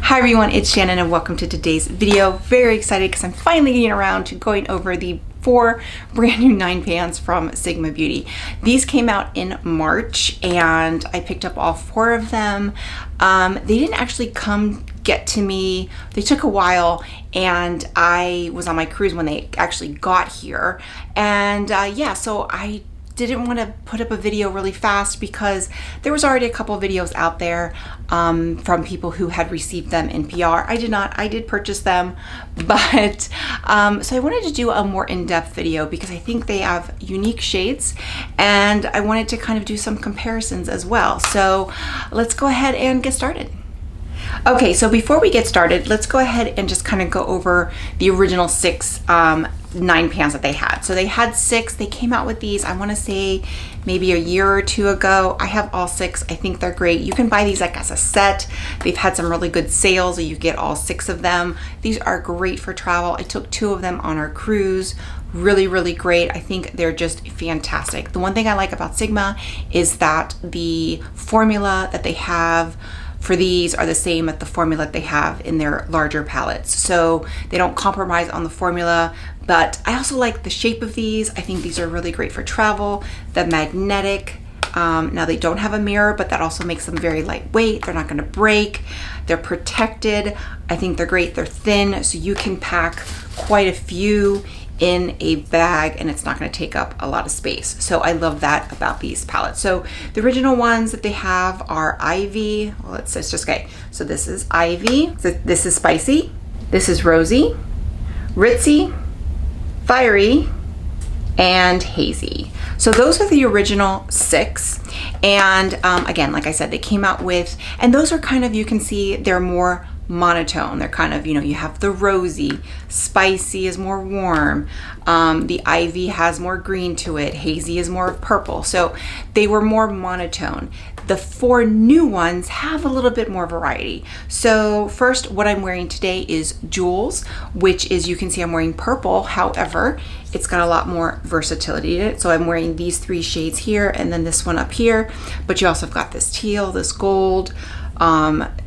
Hi everyone, it's Shannon and welcome to today's video. Very excited because I'm finally getting around to going over the 4 brand new 9 pans from Sigma Beauty. These came out in March and I picked up all 4 of them. They didn't actually come get to me. They took a while and I was on my cruise when they actually got here. And yeah, so I didn't want to put up a video really fast because there was already a couple of videos out there from people who had received them in PR. I did not. I did purchase them, but so I wanted to do a more in-depth video because I think they have unique shades and I wanted to kind of do some comparisons as well. So let's go ahead and get started. Okay, so before we get started, let's go ahead and just kind of go over the original 6 9 pans that they had. So they had 6. They came out with these, I want to say maybe a year or 2 ago. I have all 6. I think they're great. You can buy these like as a set. They've had some really good sales, so you get all 6 of them. These are great for travel. I took 2 of them on our cruise. Really great. I think they're just fantastic. The one thing I like about Sigma is that the formula that they have for these are the same as the formula that they have in their larger palettes. So they don't compromise on the formula, but I also like the shape of these. I think these are really great for travel. The magnetic, now they don't have a mirror, but that also makes them very lightweight. They're not gonna break. They're protected. I think they're great. They're thin, so you can pack quite a few in a bag and it's not going to take up a lot of space. So I love that about these palettes. So the original ones that they have are Ivy. Well, it's just okay. So this is Ivy. This is Spicy. This is Rosy, Ritzy, Fiery, and Hazy. So those are the original 6. And again, like I said, they came out with, and those are kind of, you can see they're more monotone. They're kind of, you know, you have the Rosy, Spicy is more warm, the Ivy has more green to it, Hazy is more purple. So they were more monotone. The 4 new ones have a little bit more variety. So first, what I'm wearing today is Jewels, which is, you can see I'm wearing purple. However, it's got a lot more versatility in it. So I'm wearing these 3 shades here and then this one up here, but you also have got this teal, this gold,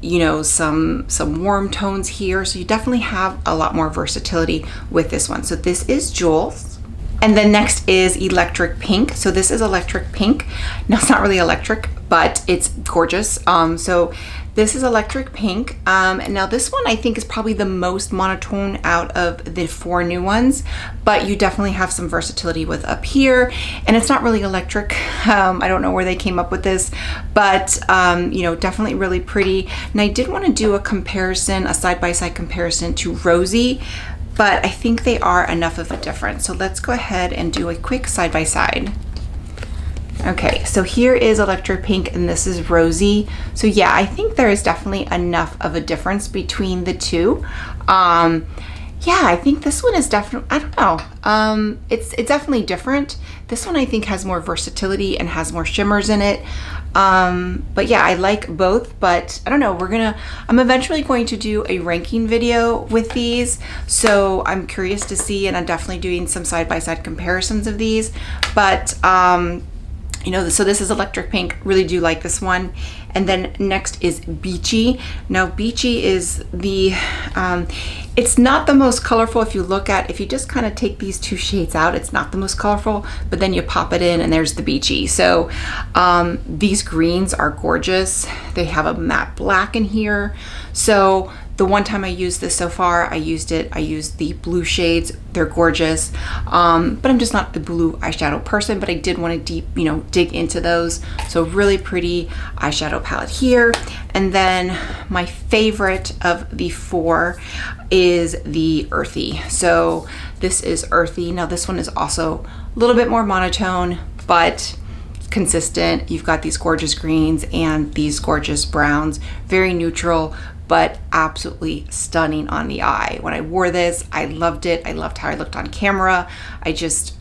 you know, some warm tones here. So you definitely have a lot more versatility with this one. So this is Jewels. And then next is Electric Pink. So this is Electric Pink. Now it's not really electric, but it's gorgeous. So this is Electric Pink. And now this one I think is probably the most monotone out of the 4 new ones, but you definitely have some versatility with up here. And it's not really electric. I don't know where they came up with this, but you know, definitely really pretty. And I did want to do a comparison, a side-by-side comparison to Rosy, but I think they are enough of a difference. So let's go ahead and do a quick side-by-side. Okay, so here is Electric Pink and this is Rosy. So yeah, I think there is definitely enough of a difference between the 2. Yeah, I think this one is definitely, I don't know, it's definitely different. This one I think has more versatility and has more shimmers in it. But yeah, I like both, but I don't know, I'm eventually going to do a ranking video with these. So I'm curious to see, and I'm definitely doing some side-by-side comparisons of these. But you know, so this is Electric Pink. Really do like this one. And then next is Beachy. Now Beachy is the, it's not the most colorful. If you just kind of take these 2 shades out, it's not the most colorful, but then you pop it in and there's the Beachy. So these greens are gorgeous. They have a matte black in here. So the one time I used this so far, I used the blue shades. They're gorgeous. But I'm just not a blue eyeshadow person, but I did want to dig into those. So really pretty eyeshadow palette here. And then my favorite of the 4 is the Earthy. So this is Earthy. Now this one is also a little bit more monotone, but consistent. You've got these gorgeous greens and these gorgeous browns, very neutral, but absolutely stunning on the eye. When I wore this, I loved it. I loved how I looked on camera. I just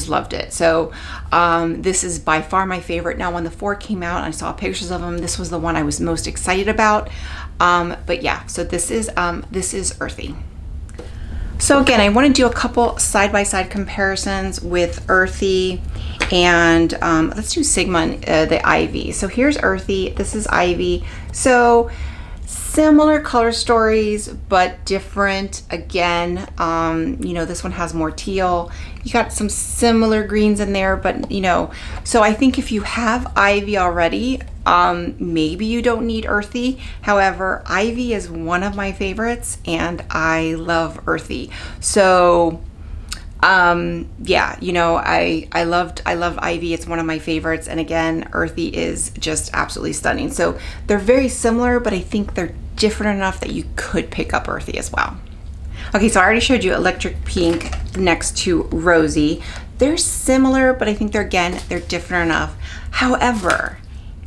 loved it. So this is by far my favorite. Now when the 4 came out and I saw pictures of them, this was the one I was most excited about. But yeah, so this is Earthy. So again, I want to do a couple side-by-side comparisons with Earthy and let's do Sigma, the Ivy. So here's Earthy, this is Ivy. So Similar color stories, but different. Again, you know, this one has more teal. You got some similar greens in there, but you know, so I think if you have Ivy already, maybe you don't need earthy. However, Ivy is one of my favorites and I love earthy. So yeah, you know, I love Ivy. It's one of my favorites. And again, earthy is just absolutely stunning. So they're very similar, but I think they're different enough that you could pick up earthy as well. Okay, so I already showed you electric pink next to rosy. They're similar, but I think they're different enough. However,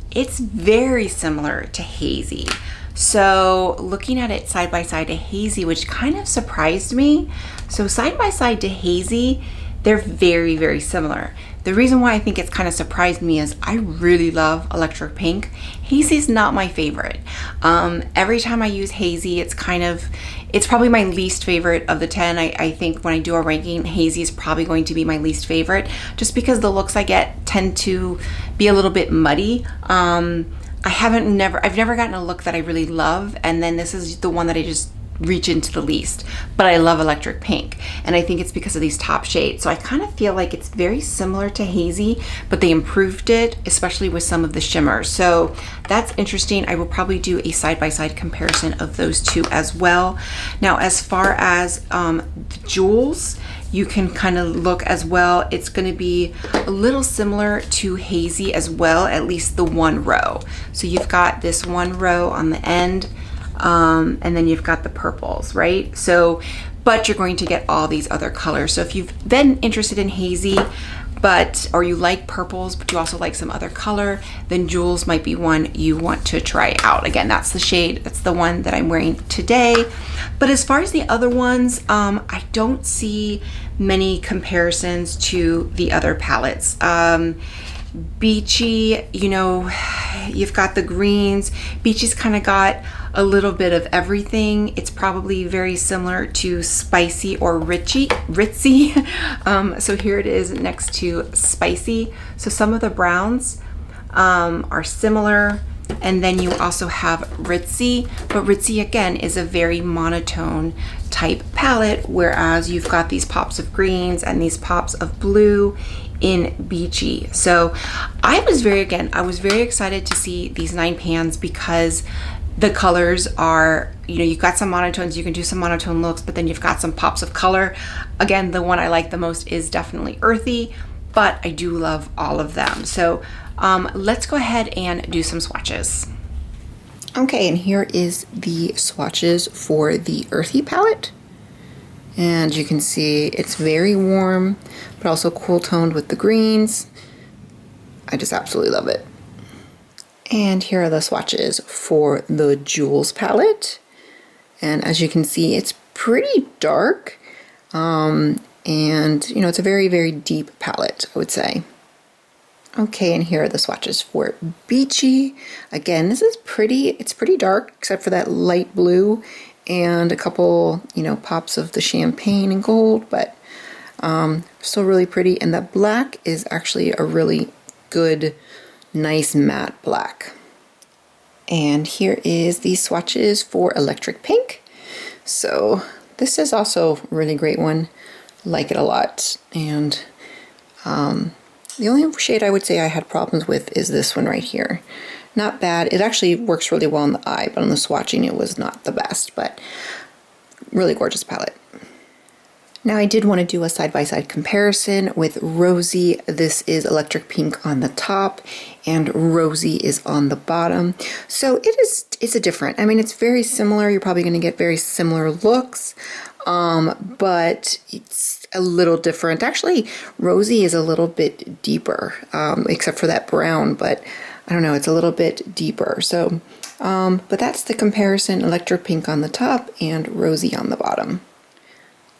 it's very similar to hazy. So looking at it side by side to hazy, which kind of surprised me. So side by side to hazy, they're very, very similar. The reason why I think it's kind of surprised me is I really love electric pink. Hazy's not my favorite. Every time I use hazy, it's probably my least favorite of the 10. I think when I do a ranking, hazy is probably going to be my least favorite, just because the looks I get tend to be a little bit muddy. I've never gotten a look that I really love, and then this is the one that I just reach into the least. But I love electric pink, and I think it's because of these top shades. So I kind of feel like it's very similar to hazy, but they improved it, especially with some of the shimmers. So that's interesting. I will probably do a side-by-side comparison of those two as well. Now, as far as the jewels, you can kind of look as well. It's going to be a little similar to hazy as well, at least the one row. So you've got this one row on the end, and then you've got the purples, right? So, but you're going to get all these other colors. So if you've been interested in hazy, or you like purples, but you also like some other color, then jewels might be one you want to try out. Again, that's the shade, that's the one that I'm wearing today. But as far as the other ones, I don't see many comparisons to the other palettes. Beachy, you know, you've got the greens. Beachy's kind of got a little bit of everything. It's probably very similar to spicy or ritzy. So here it is next to spicy. So some of the browns are similar. And then you also have ritzy, but ritzy again is a very monotone type palette, whereas you've got these pops of greens and these pops of blue in beachy. So I was very excited to see these 9 pans because the colors are, you know, you've got some monotones, you can do some monotone looks, but then you've got some pops of color. Again, the one I like the most is definitely earthy, but I do love all of them. So let's go ahead and do some swatches. Okay, and here is the swatches for the earthy palette. And you can see it's very warm, but also cool toned with the greens. I just absolutely love it. And here are the swatches for the Jewels palette. And as you can see, it's pretty dark. And you know, it's a very, very deep palette, I would say. Okay, and here are the swatches for Beachy. Again, this is it's pretty dark, except for that light blue and a couple, you know, pops of the champagne and gold, but still really pretty. And the black is actually a really good, nice matte black. And here is the swatches for Electric Pink. So this is also a really great one. Like it a lot. And the only shade I would say I had problems with is this one right here. Not bad. It actually works really well in the eye, but on the swatching it was not the best, but really gorgeous palette. Now I did want to do a side-by-side comparison with Rosy. This is Electric Pink on the top and Rosy is on the bottom. So it's a different, I mean, it's very similar. You're probably going to get very similar looks, but it's a little different. Actually, Rosy is a little bit deeper, except for that brown, but I don't know, it's a little bit deeper. So, but that's the comparison, Electric Pink on the top and Rosy on the bottom.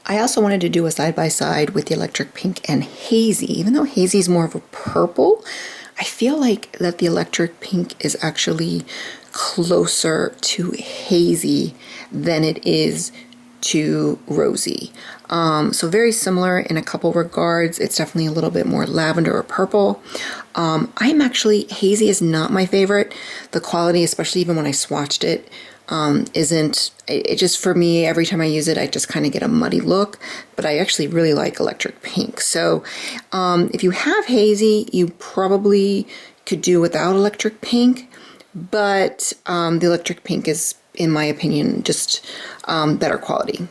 I also wanted to do a side-by-side with the Electric Pink and Hazy. Even though Hazy is more of a purple, I feel like that the Electric Pink is actually closer to Hazy than it is to Rosy. So very similar in a couple regards. It's definitely a little bit more lavender or purple. Hazy is not my favorite. The quality, especially even when I swatched it, it just, for me, every time I use it, I just kind of get a muddy look, but I actually really like electric pink. So if you have hazy, you probably could do without electric pink, but the electric pink is, in my opinion, just better quality.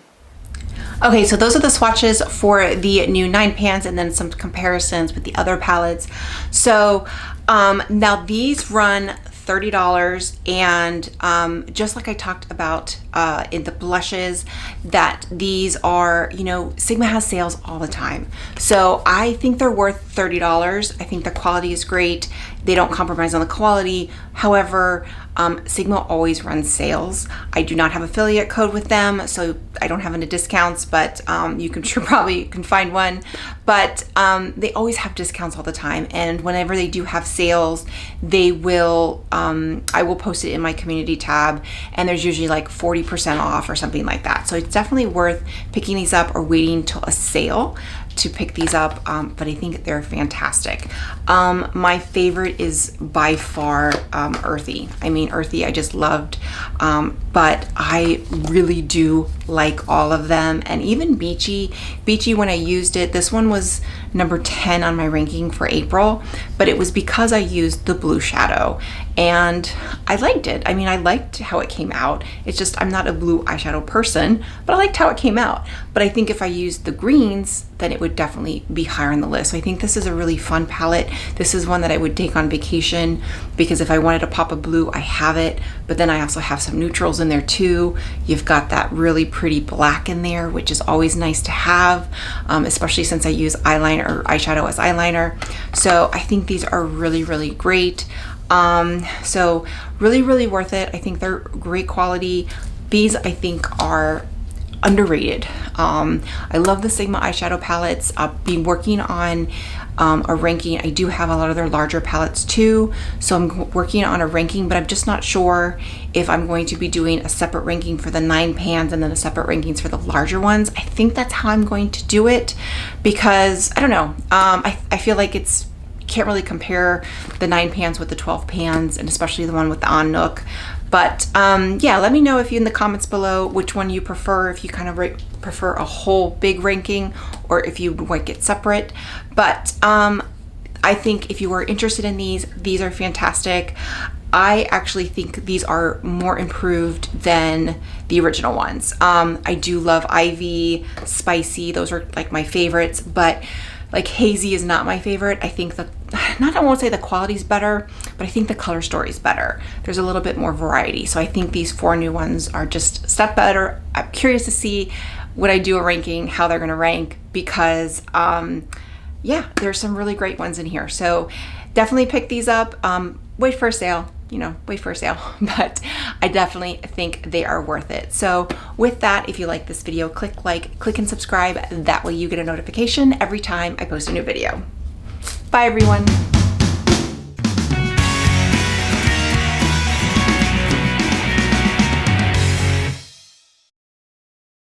Okay, so those are the swatches for the new 9 pans, and then some comparisons with the other palettes. So now these run $30, and just like I talked about in the blushes, that these are, you know, Sigma has sales all the time. So I think they're worth $30. I think the quality is great. They don't compromise on the quality. However, Sigma always runs sales. I do not have affiliate code with them, so I don't have any discounts, but you can probably can find one. But they always have discounts all the time, and whenever they do have sales, they will, I will post it in my community tab, and there's usually like 40% off or something like that. So it's definitely worth picking these up or waiting till a sale to pick these up, but I think they're fantastic. My favorite is by far Earthy. I mean, Earthy I just loved, but I really do like all of them, and even Beachy. Beachy, when I used it, this one was number 10 on my ranking for April, but it was because I used the blue shadow, and I liked it. I mean, I liked how it came out. It's just, I'm not a blue eyeshadow person, but I liked how it came out. But I think if I used the greens, then it would definitely be higher on the list. So I think this is a really fun palette. This is one that I would take on vacation, because if I wanted to pop a blue, I have it, but then I also have some neutrals in there too. You've got that really pretty black in there, which is always nice to have, especially since I use eyeliner or eyeshadow as eyeliner. So I think these are really, really great. So really worth it. I think they're great quality. These, I think, are underrated. I love the Sigma eyeshadow palettes. I've been working on a ranking. I do have a lot of their larger palettes too, so I'm working on a ranking, but I'm just not sure if I'm going to be doing a separate ranking for the 9 pans and then a separate rankings for the larger ones. I think that's how I'm going to do it, because I don't know, I feel like it's, can't really compare the 9 pans with the 12 pans, and especially the one with the on nook. But yeah, let me know if you in the comments below which one you prefer, if you kind of prefer a whole big ranking or if you like it separate. But I think if you are interested in these are fantastic. I actually think these are more improved than the original ones. I do love Ivy, Spicy, those are like my favorites, but like Hazy is not my favorite. I think I won't say the quality's better, but I think the color story's better. There's a little bit more variety. So I think these 4 new ones are just a step better. I'm curious to see when I do a ranking, how they're gonna rank, because yeah, there's some really great ones in here. So definitely pick these up. Wait for a sale. You know, wait for a sale, but I definitely think they are worth it. So with that, if you like this video, click like, click and subscribe. That way you get a notification every time I post a new video. Bye everyone.